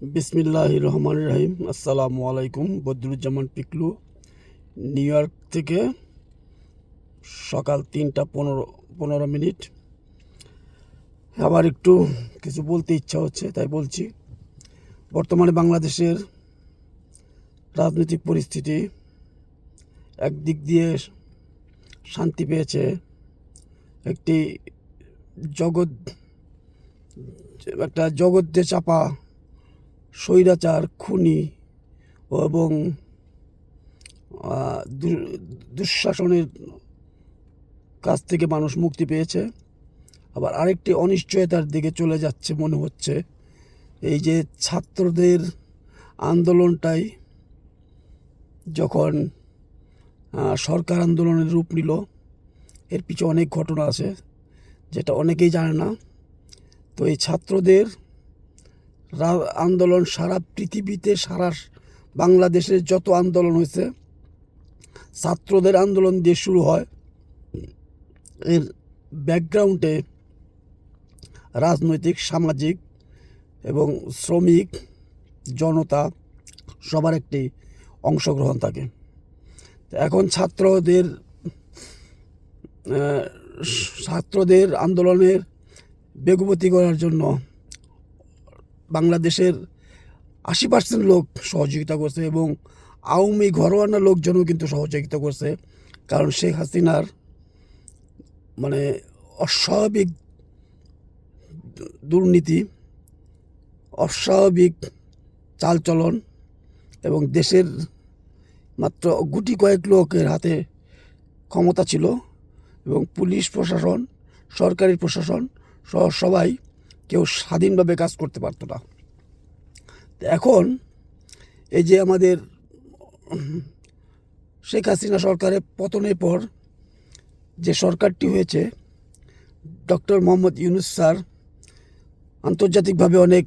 বিসমিল্লাহির রহমানির রহিম। আসসালামু আলাইকুম। বদরুজ্জামান পিকলু, নিউ ইয়র্ক থেকে। সকাল 3:15 আবার একটু কিছু বলতে ইচ্ছা হচ্ছে, তাই বলছি। বর্তমানে বাংলাদেশের রাজনৈতিক পরিস্থিতি একদিক দিয়ে শান্তি পেয়েছে, একটি জগৎ একটা জগতে চাপা স্বৈরাচার, খুনি এবং দুঃশাসনের কাছ থেকে মানুষ মুক্তি পেয়েছে। আবার আরেকটি অনিশ্চয়তার দিকে চলে যাচ্ছে মনে হচ্ছে। এই যে ছাত্রদের আন্দোলনটাই যখন সরকার আন্দোলনের রূপ নিল, এর পিছনে অনেক ঘটনা আছে যেটা অনেকেই জানে না। তো এই ছাত্রদের আন্দোলন সারা পৃথিবীতে, সারা বাংলাদেশের যত আন্দোলন হয়েছে, ছাত্রদের আন্দোলন দিয়ে শুরু হয়। এর ব্যাকগ্রাউন্ডে রাজনৈতিক, সামাজিক এবং শ্রমিক জনতা সবার একটি অংশগ্রহণ থাকে। এখন ছাত্রদের আন্দোলনের বেগবতী করার জন্য বাংলাদেশের 80% লোক সহযোগিতা করছে এবং আওয়ামী ঘরোয়ানা লোকজনও কিন্তু সহযোগিতা করছে। কারণ শেখ হাসিনার অস্বাভাবিক দুর্নীতি, অস্বাভাবিক চালচলন এবং দেশের মাত্র গুটি কয়েক লোকের হাতে ক্ষমতা ছিল এবং পুলিশ প্রশাসন, সরকারি প্রশাসন সহ সবাই কেউ স্বাধীনভাবে কাজ করতে পারতো না। এখন এই যে আমাদের শেখ হাসিনা সরকারের পতনের পর যে সরকারটি হয়েছে, ডক্টর মোহাম্মদ ইউনূস স্যার আন্তর্জাতিকভাবে অনেক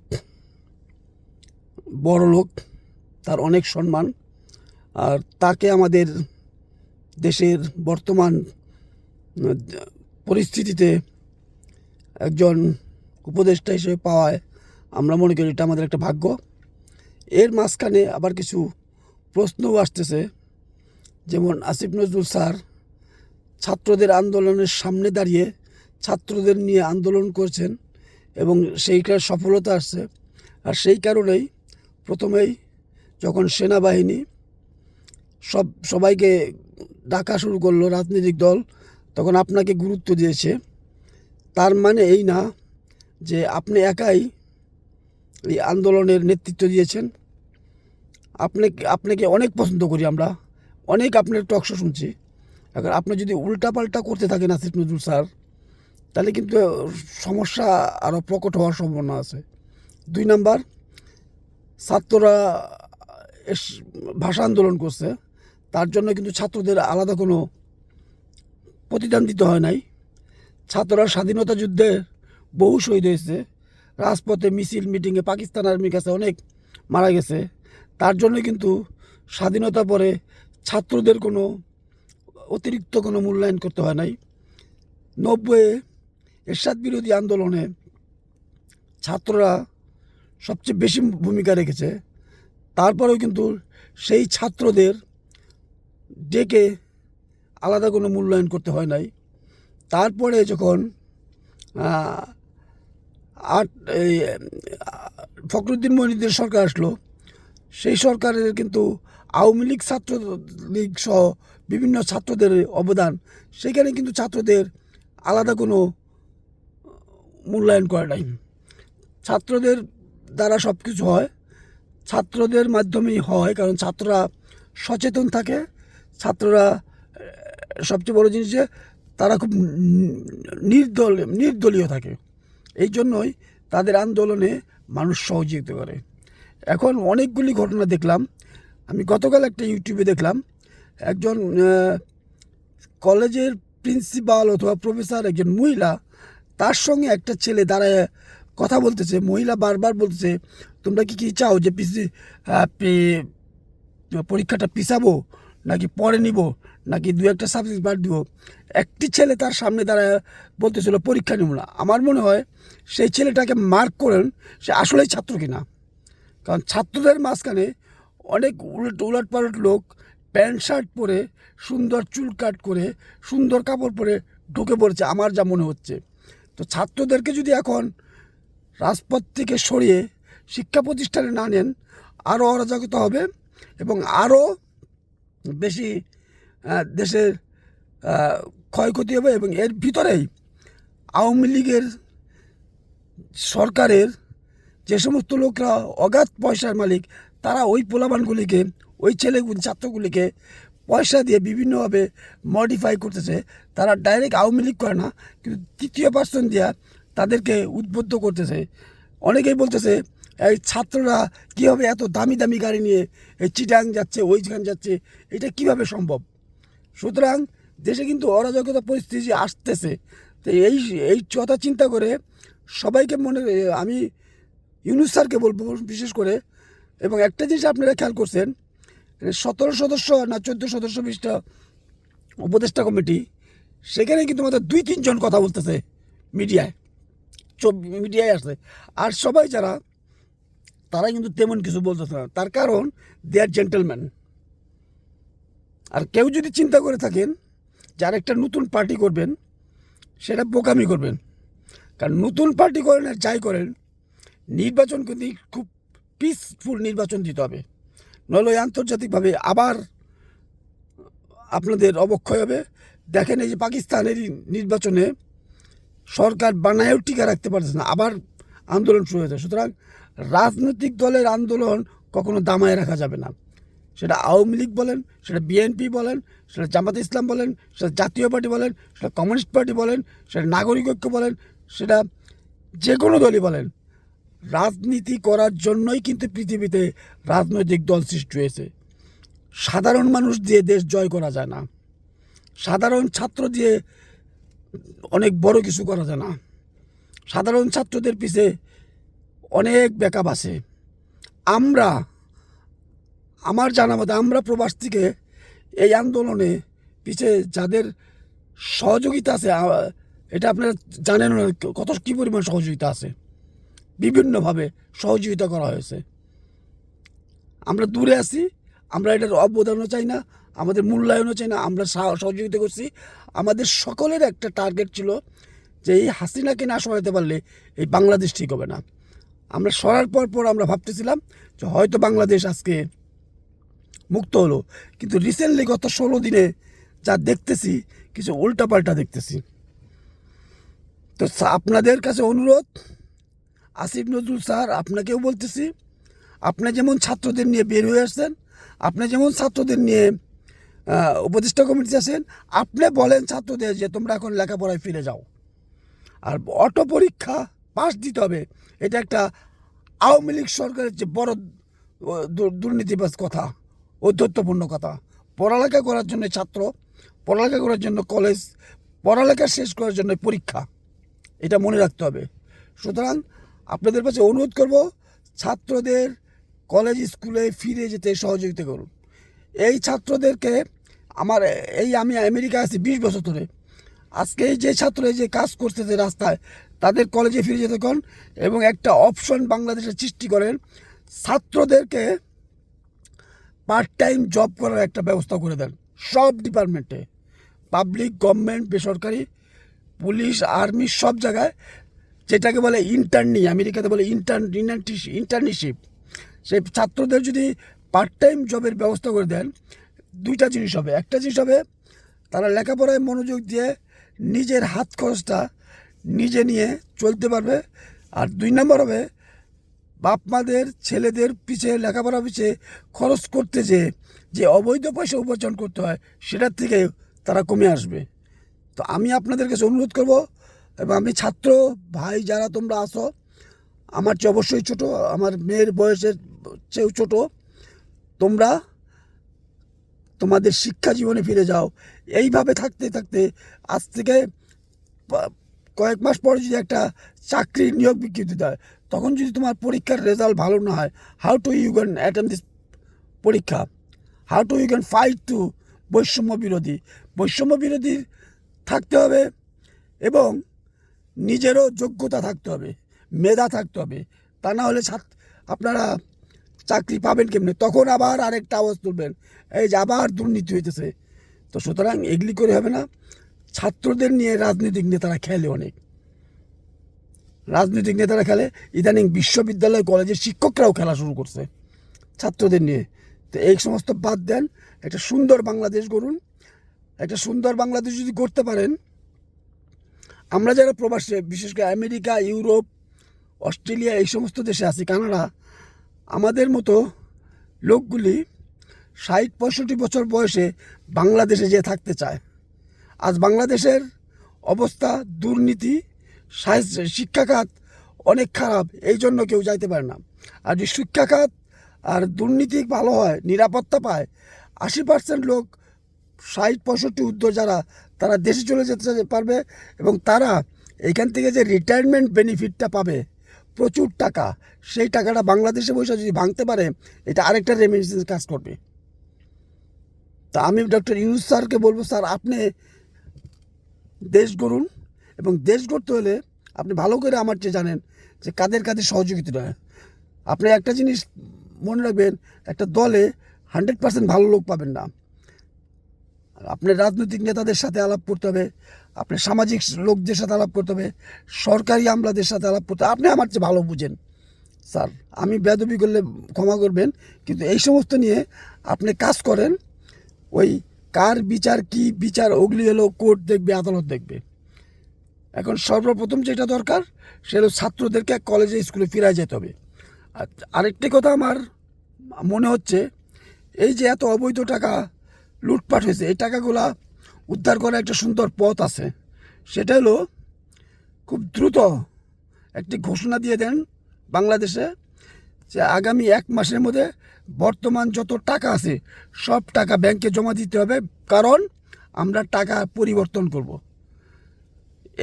বড় লোক, তার অনেক সম্মান। আর তাকে আমাদের দেশের বর্তমান পরিস্থিতিতে একজন উপদেষ্টা হিসেবে পাওয়ায় আমরা মনে করি এটা আমাদের একটা ভাগ্য। এর মাঝখানে আবার কিছু প্রশ্নও আসতেছে, যেমন আসিফ নজরুল স্যার ছাত্রদের আন্দোলনের সামনে দাঁড়িয়ে ছাত্রদের নিয়ে আন্দোলন করছেন এবং সেইটার সফলতা আসছে। আর সেই কারণেই প্রথমেই যখন সেনাবাহিনী সবাইকে ডাকা শুরু করলো, রাজনৈতিক দল, তখন আপনাকে গুরুত্ব দিয়েছে। তার মানে এই না যে আপনি একাই এই আন্দোলনের নেতৃত্ব দিয়েছেন। আপনাকে অনেক পছন্দ করি আমরা, অনেক আপনার টকশো শুনছি। এখন আপনি যদি উল্টাপাল্টা করতে থাকেন আসিফ নজরুল স্যার, তাহলে কিন্তু সমস্যা আরও প্রকট হওয়ার সম্ভাবনা আছে। 2 নাম্বার, ছাত্ররা ভাষা আন্দোলন করছে, তার জন্য কিন্তু ছাত্রদের আলাদা কোনো প্রতিদান দিতে হয় নাই। ছাত্ররা স্বাধীনতা যুদ্ধে বহু শহীদ হয়েছে, রাজপথে মিছিল মিটিংয়ে পাকিস্তান আর্মির কাছে অনেক মারা গেছে। তার জন্য কিন্তু স্বাধীনতা পরে ছাত্রদের কোনো অতিরিক্ত কোনো মূল্যায়ন করতে হয় নাই। 90-এ এরশাদ বিরোধী আন্দোলনে ছাত্ররা সবচেয়ে বেশি ভূমিকা রেখেছে। তারপরেও কিন্তু সেই ছাত্রদের ডেকে আলাদা কোনো মূল্যায়ন করতে হয় নাই। তারপরে যখন ফখরুদ্দিন মইনুদ্দিনের সরকার আসলো, সেই সরকারের কিন্তু আওয়ামী লীগ, ছাত্রলীগ সহ বিভিন্ন ছাত্রদের অবদান, সেখানে কিন্তু ছাত্রদের আলাদা কোনো মূল্যায়ন করে নাই। ছাত্রদের দ্বারা সব কিছু হয়, ছাত্রদের মাধ্যমেই হয়, কারণ ছাত্ররা সচেতন থাকে। ছাত্ররা সবচেয়ে বড় জিনিস যে তারা খুব নির্দলীয় থাকে, এই জন্যই তাদের আন্দোলনে মানুষ সহযোগিতা করে। এখন অনেকগুলি ঘটনা দেখলাম। আমি গতকাল একটা ইউটিউবে দেখলাম, একজন কলেজের প্রিন্সিপাল অথবা প্রফেসর, একজন মহিলা, তার সঙ্গে একটা ছেলে দাঁড়ায় কথা বলতেছে। মহিলা বারবার বলতেছে, তোমরা কি চাও যে পরীক্ষাটা পিছাবো, নাকি পরে নিব, নাকি 2-1টা সাবজেক্ট বাদ দিব? একটি ছেলে তার সামনে দাঁড়ায় বলতেছিল পরীক্ষা নিব না। আমার মনে হয় সেই ছেলেটাকে মার্ক করেন সে আসলেই ছাত্র কিনা। কারণ ছাত্রদের মাঝখানে অনেক উলটপালট লোক প্যান্ট শার্ট পরে সুন্দর চুল কাট করে সুন্দর কাপড় পরে ঢুকে পড়েছে আমার যা মনে হচ্ছে। তো ছাত্রদেরকে যদি এখন রাজপথ থেকে সরিয়ে শিক্ষা প্রতিষ্ঠানে না নেন, আরও অরাজকতা হবে এবং আরও বেশি দেশের ক্ষয়ক্ষতি হবে। এবং এর ভিতরেই আওয়ামী লীগের সরকারের যে সমস্ত লোকরা অগাধ পয়সার মালিক, তারা ওই পোলাপানগুলিকে, ওই ছাত্রগুলিকে পয়সা দিয়ে বিভিন্নভাবে মডিফাই করতেছে। তারা ডাইরেক্ট আওয়ামী লীগ করে না, কিন্তু তৃতীয় পার্সন দিয়া তাদেরকে উদ্বুদ্ধ করতেছে। অনেকেই বলতেছে এই ছাত্ররা কীভাবে এত দামি দামি গাড়ি নিয়ে এই চিটাং যাচ্ছে, ওইখান যাচ্ছে, এটা কিভাবে সম্ভব? সুতরাং দেশে কিন্তু অরাজকতা পরিস্থিতি আসতেছে। তো এই কথা চিন্তা করে সবাইকে আমি ইউনূস স্যারকে বলবো বিশেষ করে। এবং একটা জিনিস আপনারা খেয়াল করছেন, 17 সদস্য না 14 সদস্য বিশিষ্ট উপদেষ্টা কমিটি, সেখানে কিন্তু মাত্র 2-3 জন কথা বলতেছে মিডিয়ায় আসছে। আর সবাই যারা, তারা কিন্তু তেমন কিছু বলতেছে না। তার কারণ দে আর জেন্টেলম্যান। আর কেউ যদি চিন্তা করে থাকেন যে আরেকটা নতুন পার্টি করবেন, সেটা বোকামি করবেন। কারণ নতুন পার্টি করেন আর যাই করেন, নির্বাচন কিন্তু খুব পিসফুল নির্বাচন দিতে হবে, নইলে আন্তর্জাতিকভাবে আবার আপনাদের অবক্ষয় হবে। দেখেন এই যে পাকিস্তানের নির্বাচনে সরকার বানায়ও টিকা রাখতে পারছে না, আবার আন্দোলন শুরু হয়েছে। সুতরাং রাজনৈতিক দলের আন্দোলন কখনো দামায় রাখা যাবে না। সেটা আওয়ামী লীগ বলেন, সেটা বিএনপি বলেন, সেটা জামাতে ইসলাম বলেন, সেটা জাতীয় পার্টি বলেন, সেটা কমিউনিস্ট পার্টি বলেন, সেটা নাগরিক ঐক্য বলেন, সেটা যে কোনো দলই বলেন, রাজনীতি করার জন্যই কিন্তু পৃথিবীতে রাজনৈতিক দল সৃষ্টি হয়েছে। সাধারণ মানুষ দিয়ে দেশ জয় করা যায় না, সাধারণ ছাত্র দিয়ে অনেক বড় কিছু করা যায় না। সাধারণ ছাত্রদের পিছে অনেক ব্যাকআপ আছে। আমার জানা মতে আমরা প্রবাস থেকে এই আন্দোলনে পিছে যাদের সহযোগিতা আছে, এটা আপনারা জানেন না কী পরিমাণ সহযোগিতা আছে। বিভিন্নভাবে সহযোগিতা করা হয়েছে। আমরা দূরে আছি, আমরা এটার অবদানও চাই না, আমাদের মূল্যায়নও চাই না। আমরা সহযোগিতা করছি। আমাদের সকলের একটা টার্গেট ছিল যে এই হাসিনাকে না সরাতে পারলে এই বাংলাদেশ ঠিক হবে না। আমরা সরার পর আমরা ভাবতেছিলাম যে হয়তো বাংলাদেশ আজকে মুক্ত হলো, কিন্তু রিসেন্টলি গত 16 দিনে যা দেখতেছি, কিছু উল্টাপাল্টা দেখতেছি। তো আপনাদের কাছে অনুরোধ, আসিফ নজরুল স্যার, আপনাকেও বলতেছি, আপনি যেমন ছাত্রদের নিয়ে বের হয়ে আসছেন, আপনি যেমন ছাত্রদের নিয়ে উপদেষ্টা কমিটি আছেন, আপনি বলেন ছাত্রদের যে তোমরা এখন লেখাপড়ায় ফিরে যাও। আর অটো পরীক্ষা পাস দিতে হবে, এটা একটা আওয়ামী লীগ সরকারের যে বড় দুর্নীতিবাজ কথা, ঔদ্ধত্যপূর্ণ কথা। পড়ালেখা করার জন্য ছাত্র, পড়ালেখা করার জন্য কলেজ, পড়ালেখা শেষ করার জন্য পরীক্ষা, এটা মনে রাখতে হবে। সুতরাং আপনাদের কাছে অনুরোধ করব, ছাত্রদের কলেজ স্কুলে ফিরে যেতে সহযোগিতা করুন। এই ছাত্রদেরকে আমি আমেরিকায় আছি 20 বছর ধরে, আজকে এই যে ছাত্র যে কাজ করতেছে রাস্তায়, তাদের কলেজে ফিরে যেতে করুন এবং একটা অপশন বাংলাদেশে সৃষ্টি করেন। ছাত্রদেরকে পার্ট টাইম জব করার একটা ব্যবস্থা করে দেন সব ডিপার্টমেন্টে, পাবলিক, গভর্নমেন্ট, বেসরকারি, পুলিশ, আর্মি, সব জায়গায়। যেটাকে বলে ইন্টার্নি, আমেরিকাতে বলে ইন্টার্নশিপ। সেই ছাত্রদের যদি পার্ট টাইম জবের ব্যবস্থা করে দেন, দুইটা জিনিস হবে। একটা জিনিস হবে, তারা লেখাপড়ায় মনোযোগ দিয়ে নিজের হাত খরচটা নিজে নিয়ে চলতে পারবে। আর 2 নম্বর হবে, বাপ মাদের ছেলেদের পিছে লেখাপড়া পিছে খরচ করতে যে অবৈধ পয়সা উপার্জন করতে হয়, সেটার থেকে তারা কমে আসবে। তো আমি আপনাদের কাছে অনুরোধ করব, এবং আমি ছাত্র ভাই যারা তোমরা আসো, আমার চেয়ে অবশ্যই ছোটো, আমার মেয়ের বয়সের চেয়েও ছোটো, তোমরা তোমাদের শিক্ষা জীবনে ফিরে যাও। এইভাবে থাকতে থাকতে আজ থেকে কয়েক মাস পরে যদি একটা চাকরির নিয়োগ বিজ্ঞপ্তি দেয়, তখন যদি তোমার পরীক্ষার রেজাল্ট ভালো না হয়, how to you can attempt this পরীক্ষা, how to you can fight to বৈষম্য বিরোধী থাকতে হবে এবং নিজেরও যোগ্যতা থাকতে হবে, মেধা থাকতে হবে। তা না হলে আপনারা চাকরি পাবেন কেমনে, তখন আবার আরেকটা আওয়াজ তুলবেন এই যে আবার দুর্নীতি হইতেছে। তো সুতরাং এগুলি করে হবে না। ছাত্রদের নিয়ে রাজনৈতিক নেতারা খেলে, অনেক রাজনৈতিক নেতারা খেলে, ইদানিং বিশ্ববিদ্যালয় কলেজের শিক্ষকরাও খেলা শুরু করছে ছাত্রদের নিয়ে। তো এই সমস্ত বাদ দেন, একটা সুন্দর বাংলাদেশ গড়ুন। একটা সুন্দর বাংলাদেশ যদি করতে পারেন, আমরা যারা প্রবাসে, বিশেষ করে আমেরিকা, ইউরোপ, অস্ট্রেলিয়া, এই সমস্ত দেশে আছি, কানাডা, আমাদের মতো লোকগুলি 60-65 বছর বয়সে বাংলাদেশে যেয়ে থাকতে চায়। আজ বাংলাদেশের অবস্থা, দুর্নীতি, শিক্ষাখাত অনেক খারাপ, এই জন্য কেউ যাইতে পারে না। আর যদি শিক্ষাখাত আর দুর্নীতি ভালো হয়, নিরাপত্তা পায়, 80% লোক 60-65 ঊর্ধ্ব যারা, তারা দেশে চলে যেতে পারবে। এবং তারা এখান থেকে যে রিটায়ারমেন্ট বেনিফিটটা পাবে, প্রচুর টাকা, সেই টাকাটা বাংলাদেশে বসে যদি ভাঙতে পারে, এটা আরেকটা রেমিটেন্স কাজ করবে। তা আমি ডক্টর ইউনূস স্যারকে বলবো, স্যার আপনি দেশ গড়ুন, এবং দেশ গড়তে হলে আপনি ভালো করে আমার চেয়ে জানেন যে কাদের কাদের সহযোগিতা নয়। আপনি একটা জিনিস মনে রাখবেন, একটা দলে 100% ভালো লোক পাবেন না। আপনার রাজনৈতিক নেতাদের সাথে আলাপ করতে হবে, আপনার সামাজিক লোকদের সাথে আলাপ করতে হবে, সরকারি আমলাদের সাথে আলাপ করতে হবে। আপনি আমার চেয়ে ভালো বুঝেন স্যার, আমি বেয়াদবি করলে ক্ষমা করবেন, কিন্তু এই সমস্ত নিয়ে আপনি কাজ করেন। ওই কার বিচার, কি বিচার, ওগুলি হলো কোর্ট দেখবে, আদালত দেখবে। এখন সর্বপ্রথম যেটা দরকার, সে হলো ছাত্রদেরকে কলেজে, স্কুলে ফিরে যেতে হবে। আর আরেকটি কথা আমার মনে হচ্ছে, এই যে এত অবৈধ টাকা লুটপাট হয়েছে, এই টাকাগুলা উদ্ধার করার একটা সুন্দর পথ আছে। সেটা হলো খুব দ্রুত একটি ঘোষণা দিয়ে দেন বাংলাদেশে যে আগামী 1 মাসের মধ্যে বর্তমান যত টাকা আছে সব টাকা ব্যাংকে জমা দিতে হবে, কারণ আমরা টাকা পরিবর্তন করব।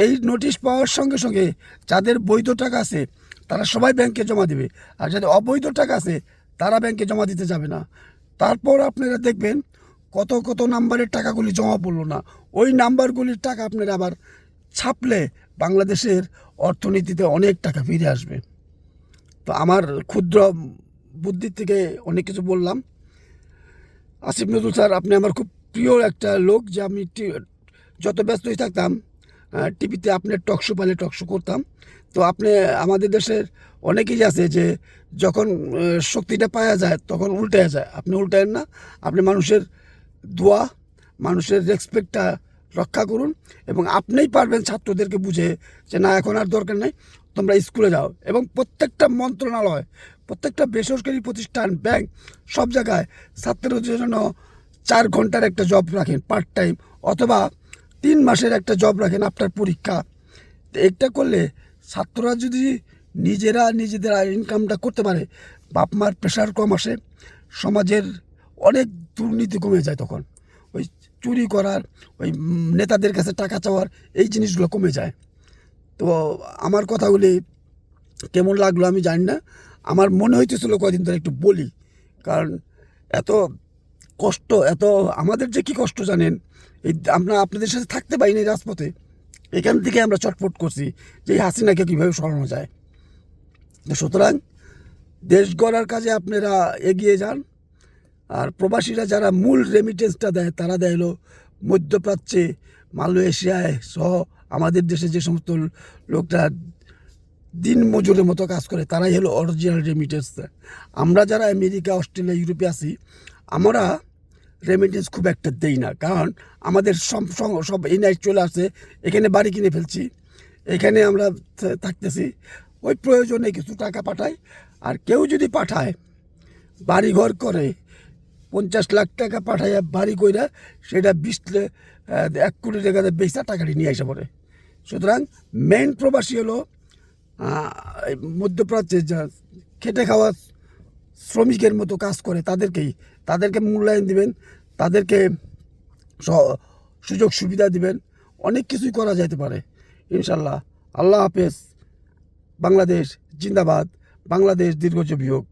এই নোটিশ পাওয়ার সঙ্গে সঙ্গে যাদের বৈধ টাকা আছে তারা সবাই ব্যাংকে জমা দেবে, আর যাদের অবৈধ টাকা আছে তারা ব্যাংকে জমা দিতে যাবে না। তারপর আপনারা দেখবেন কত কত নাম্বারের টাকাগুলি জমা পড়লো না, ওই নাম্বারগুলির টাকা আপনারা আবার ছাপলে বাংলাদেশের অর্থনীতিতে অনেক টাকা ফিরে আসবে। তো আমার ক্ষুদ্র বুদ্ধির থেকে অনেক কিছু বললাম। আসিফ নজরুল স্যার, আপনি আমার খুব প্রিয় একটা লোক, যে আমি যত ব্যস্তই থাকতাম টিভিতে আপনার টকশো পালে টকশো করতাম। তো আপনি, আমাদের দেশের অনেকেই আছে যে যখন শক্তিটা পাওয়া যায় তখন উল্টায়া যায়, আপনি উল্টায়েন না। আপনি মানুষের দোয়া, মানুষের রেসপেক্টটা রক্ষা করুন, এবং আপনিই পারবেন ছাত্রদেরকে বুঝে যে না, এখন আর দরকার নেই, তোমরা স্কুলে যাও। এবং প্রত্যেকটা মন্ত্রণালয়, প্রত্যেকটা বেসরকারি প্রতিষ্ঠান, ব্যাংক, সব জায়গায় ছাত্রদের জন্য 4 ঘন্টার একটা জব রাখেন পার্ট টাইম, অথবা 3 মাসের একটা জব রাখেন আপনার পরীক্ষা। এটা করলে ছাত্ররা যদি নিজেদের ইনকামটা করতে পারে, বাপ মার প্রেশার কম আসে, সমাজের অনেক দুর্নীতি কমে যায়, তখন ওই চুরি করার, ওই নেতাদের কাছে টাকা চাওয়ার, এই জিনিসগুলো কমে যায়। তো আমার কথাগুলি কেমন লাগলো আমি জানি না, আমার মনে হইতেছিল কয়দিন ধরে একটু বলি, কারণ এত কষ্ট, এত আমাদের যে কী কষ্ট জানেন, এই আমরা আপনাদের সাথে থাকতে পারিনি রাজপথে, এখান থেকে আমরা চটপট করছি যে এই হাসিনাকে কীভাবে সরানো যায়। তো সুতরাং দেশ গড়ার কাজে আপনারা এগিয়ে যান। আর প্রবাসীরা যারা মূল রেমিটেন্সটা দেয়, তারা দেয় হলো মধ্যপ্রাচ্যে, মালয়েশিয়ায় সহ আমাদের দেশে যে সমস্ত লোকরা দিন মজুরের মতো কাজ করে, তারাই হলো অরিজিনাল রেমিটেন্স দেয়। আমরা যারা আমেরিকা, অস্ট্রেলিয়া, ইউরোপে আছি, আমরা রেমিটেন্স খুব একটা দেই না, কারণ আমাদের সব এই নাইট চলে আসছে, এখানে বাড়ি কিনে ফেলছি, এখানে আমরা থাকতেছি, ওই প্রয়োজনে কিছু টাকা পাঠাই। আর কেউ যদি পাঠায়, বাড়ি ঘর করে, 50 লাখ টাকা পাঠাইয়া বাড়ি কইরা, সেটা 1 কোটি টাকা বেচা টাকাটি নিয়ে আসা পড়ে। সুতরাং মেইন প্রবাসী হলো মধ্যপ্রাচ্যে যা খেটে খাওয়া শ্রমিকের মতো কাজ করে, তাদেরকে মূল্যায়ন দিবেন, তাদেরকে সুযোগ সুবিধা দিবেন, অনেক কিছুই করা যাইতে পারে ইনশাল্লাহ। আল্লাহ হাফেজ। বাংলাদেশ জিন্দাবাদ, বাংলাদেশ দীর্ঘজীবী হোক।